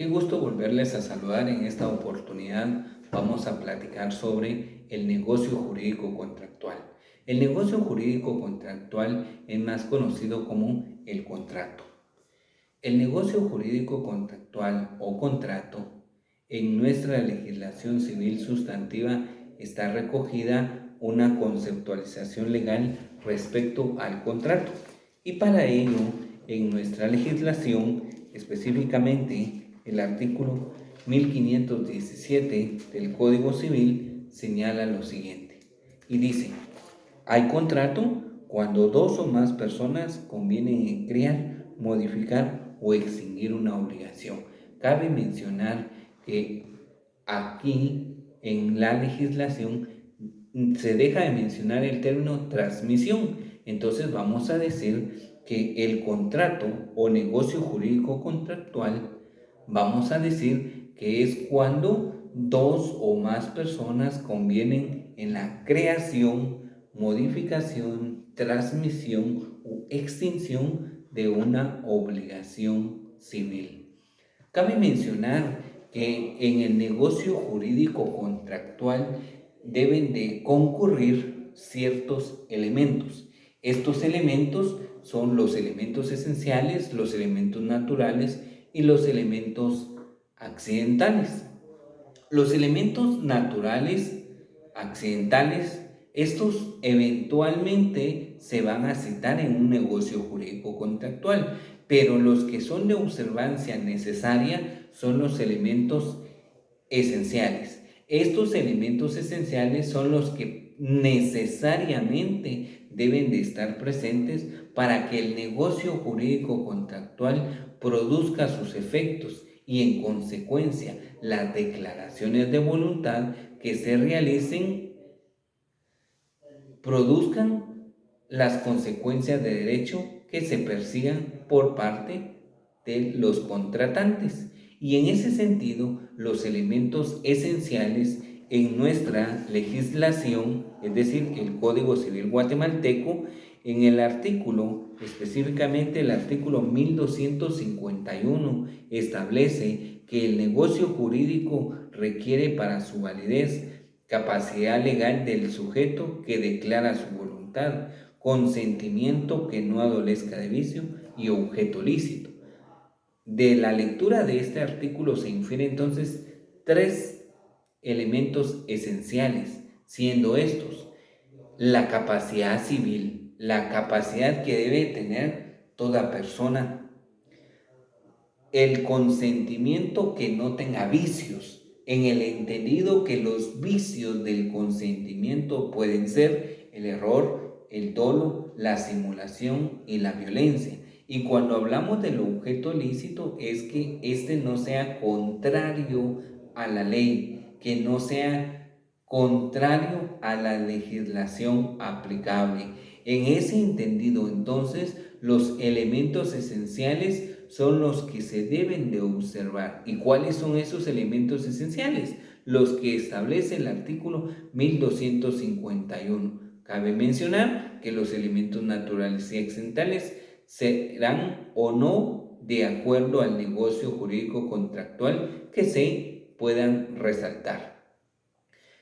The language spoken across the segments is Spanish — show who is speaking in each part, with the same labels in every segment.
Speaker 1: Qué gusto volverles a saludar. En esta oportunidad vamos a platicar sobre el negocio jurídico contractual. El negocio jurídico contractual es más conocido como el contrato. El negocio jurídico contractual o contrato en nuestra legislación civil sustantiva está recogida una conceptualización legal respecto al contrato. Y para ello, en nuestra legislación, específicamente el artículo 1517 del Código Civil señala lo siguiente y dice: hay contrato cuando dos o más personas convienen en crear, modificar o extinguir una obligación. Cabe mencionar que aquí en la legislación se deja de mencionar el término transmisión. Entonces vamos a decir que el contrato o negocio jurídico contractual, vamos a decir que es cuando dos o más personas convienen en la creación, modificación, transmisión u extinción de una obligación civil. Cabe mencionar que en el negocio jurídico contractual deben de concurrir ciertos elementos. Estos elementos son los elementos esenciales, los elementos naturales y los elementos accidentales. Los elementos naturales, accidentales, estos eventualmente se van a citar en un negocio jurídico contractual, pero los que son de observancia necesaria son los elementos esenciales. Estos elementos esenciales son los que necesariamente deben de estar presentes para que el negocio jurídico contractual produzca sus efectos y en consecuencia las declaraciones de voluntad que se realicen produzcan las consecuencias de derecho que se persigan por parte de los contratantes. Y en ese sentido, los elementos esenciales en nuestra legislación, es decir, el Código Civil guatemalteco, en el artículo, específicamente el artículo 1251, establece que el negocio jurídico requiere para su validez capacidad legal del sujeto que declara su voluntad, consentimiento que no adolezca de vicio y objeto lícito. De la lectura de este artículo se infiere entonces tres elementos esenciales, siendo estos: la capacidad civil, la capacidad que debe tener toda persona; el consentimiento que no tenga vicios, en el entendido que los vicios del consentimiento pueden ser el error, el dolo, la simulación y la violencia. Y cuando hablamos del objeto lícito es que éste no sea contrario a la ley, que no sea contrario a la legislación aplicable. En ese entendido, entonces, los elementos esenciales son los que se deben de observar. ¿Y cuáles son esos elementos esenciales? Los que establece el artículo 1251. Cabe mencionar que los elementos naturales y accidentales serán o no de acuerdo al negocio jurídico contractual que se puedan resaltar.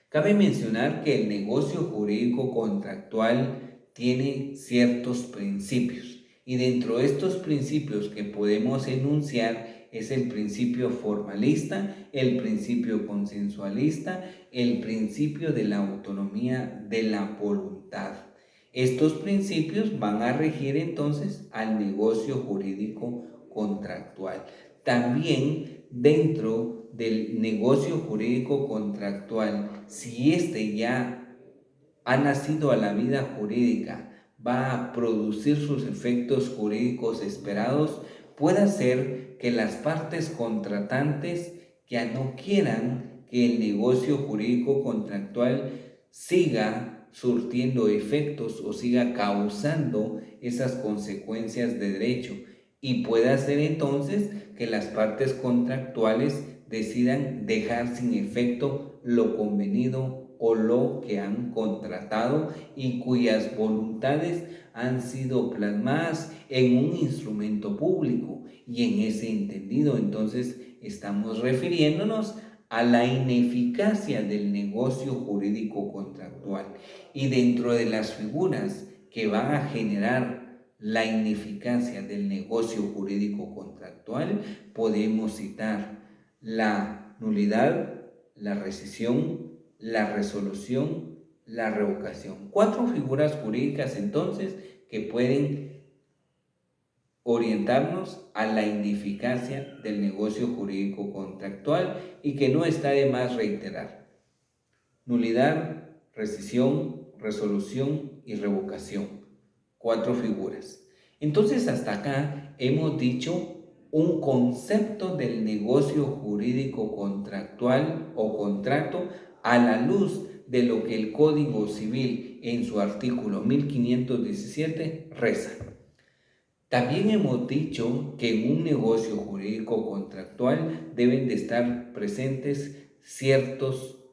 Speaker 1: Cabe mencionar que el negocio jurídico contractual tiene ciertos principios y dentro de estos principios que podemos enunciar es el principio formalista, el principio consensualista, el principio de la autonomía de la voluntad. Estos principios van a regir entonces al negocio jurídico contractual. También dentro del negocio jurídico contractual, si éste ya ha nacido a la vida jurídica, va a producir sus efectos jurídicos esperados, puede ser que las partes contratantes ya no quieran que el negocio jurídico contractual siga surtiendo efectos o siga causando esas consecuencias de derecho, y puede ser entonces que las partes contractuales decidan dejar sin efecto lo convenido o lo que han contratado y cuyas voluntades han sido plasmadas en un instrumento público. Y en ese entendido, entonces, estamos refiriéndonos a la ineficacia del negocio jurídico contractual. Y dentro de las figuras que van a generar la ineficacia del negocio jurídico contractual, podemos citar la nulidad, la rescisión, la resolución, la revocación. 4 figuras jurídicas entonces que pueden orientarnos a la ineficacia del negocio jurídico contractual y que no está de más reiterar. Nulidad, rescisión, resolución y revocación. 4 figuras. Entonces hasta acá hemos dicho un concepto del negocio jurídico contractual o contrato a la luz de lo que el Código Civil en su artículo 1517 reza. También hemos dicho que en un negocio jurídico contractual deben de estar presentes ciertos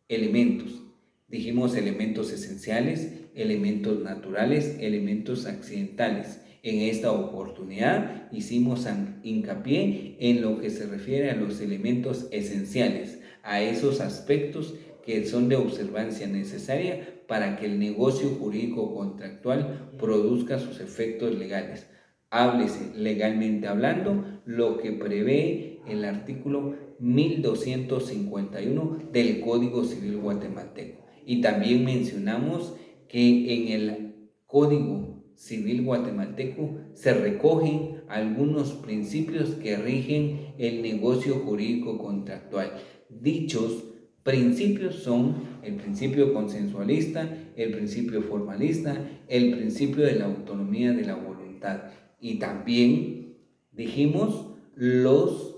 Speaker 1: elementos. Dijimos elementos esenciales, elementos naturales, elementos accidentales. En esta oportunidad hicimos hincapié en lo que se refiere a los elementos esenciales, a esos aspectos que son de observancia necesaria para que el negocio jurídico contractual produzca sus efectos legales. Háblese legalmente hablando lo que prevé el artículo 1251 del Código Civil guatemalteco. Y también mencionamos que en el Código Civil guatemalteco se recogen algunos principios que rigen el negocio jurídico contractual. Dichos principios son el principio consensualista, el principio formalista, el principio de la autonomía de la voluntad. Y también dijimos los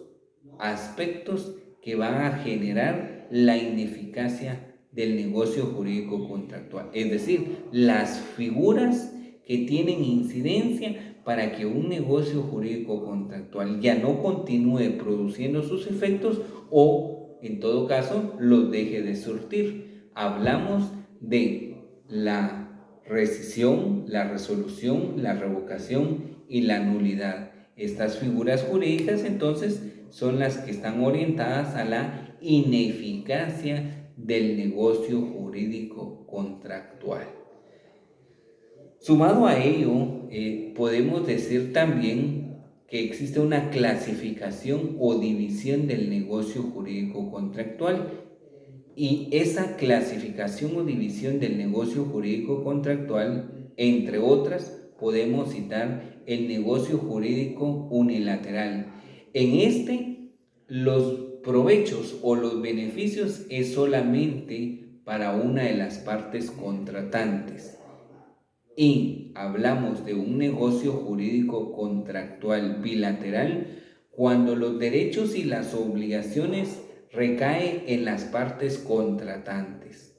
Speaker 1: aspectos que van a generar la ineficacia del negocio jurídico contractual, es decir, las figuras que tienen incidencia para que un negocio jurídico contractual ya no continúe produciendo sus efectos o, en todo caso, los deje de surtir. Hablamos de la rescisión, la resolución, la revocación y la nulidad. Estas figuras jurídicas entonces son las que están orientadas a la ineficacia del negocio jurídico contractual. Sumado a ello, podemos decir también que existe una clasificación o división del negocio jurídico contractual. Y esa clasificación o división del negocio jurídico contractual, entre otras, podemos citar el negocio jurídico unilateral. En este, los provechos o los beneficios es solamente para una de las partes contratantes. Y hablamos de un negocio jurídico contractual bilateral cuando los derechos y las obligaciones recaen en las partes contratantes.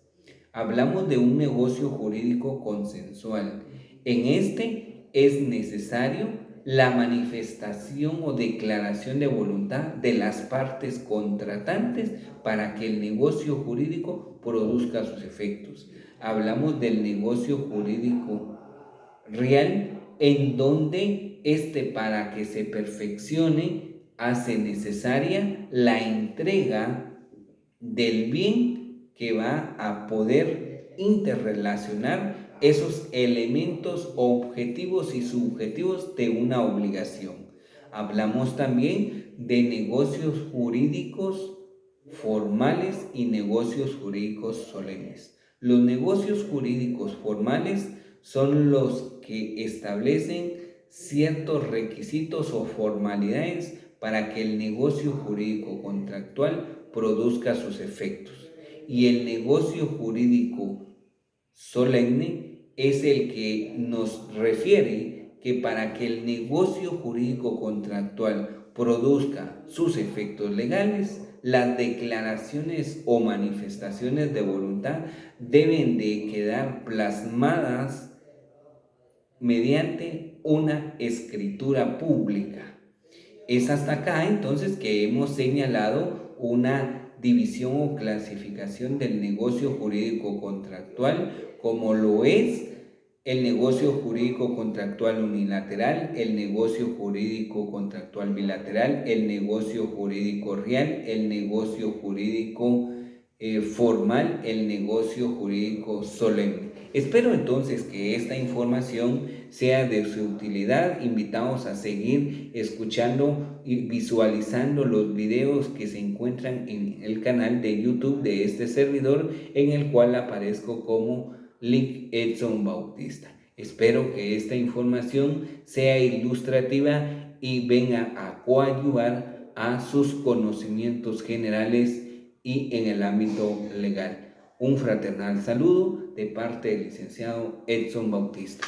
Speaker 1: Hablamos de un negocio jurídico consensual. En este es necesario la manifestación o declaración de voluntad de las partes contratantes para que el negocio jurídico produzca sus efectos. Hablamos del negocio jurídico real, en donde para que se perfeccione hace necesaria la entrega del bien que va a poder interrelacionar esos elementos objetivos y subjetivos de una obligación. Hablamos también de negocios jurídicos formales y negocios jurídicos solemnes. Los negocios jurídicos formales son los que establecen ciertos requisitos o formalidades para que el negocio jurídico contractual produzca sus efectos. Y el negocio jurídico solemne es el que nos refiere que para que el negocio jurídico contractual produzca sus efectos legales, las declaraciones o manifestaciones de voluntad deben de quedar plasmadas mediante una escritura pública. Es hasta acá entonces que hemos señalado una división o clasificación del negocio jurídico contractual como lo es el negocio jurídico contractual unilateral, el negocio jurídico contractual bilateral, el negocio jurídico real, el negocio jurídico formal, el negocio jurídico solemne. Espero entonces que esta información sea de su utilidad. Invitamos a seguir escuchando y visualizando los videos que se encuentran en el canal de YouTube de este servidor, en el cual aparezco como Lic Edson Bautista. Espero que esta información sea ilustrativa y venga a coadyuvar a sus conocimientos generales y en el ámbito legal. Un fraternal saludo de parte del licenciado Edson Bautista.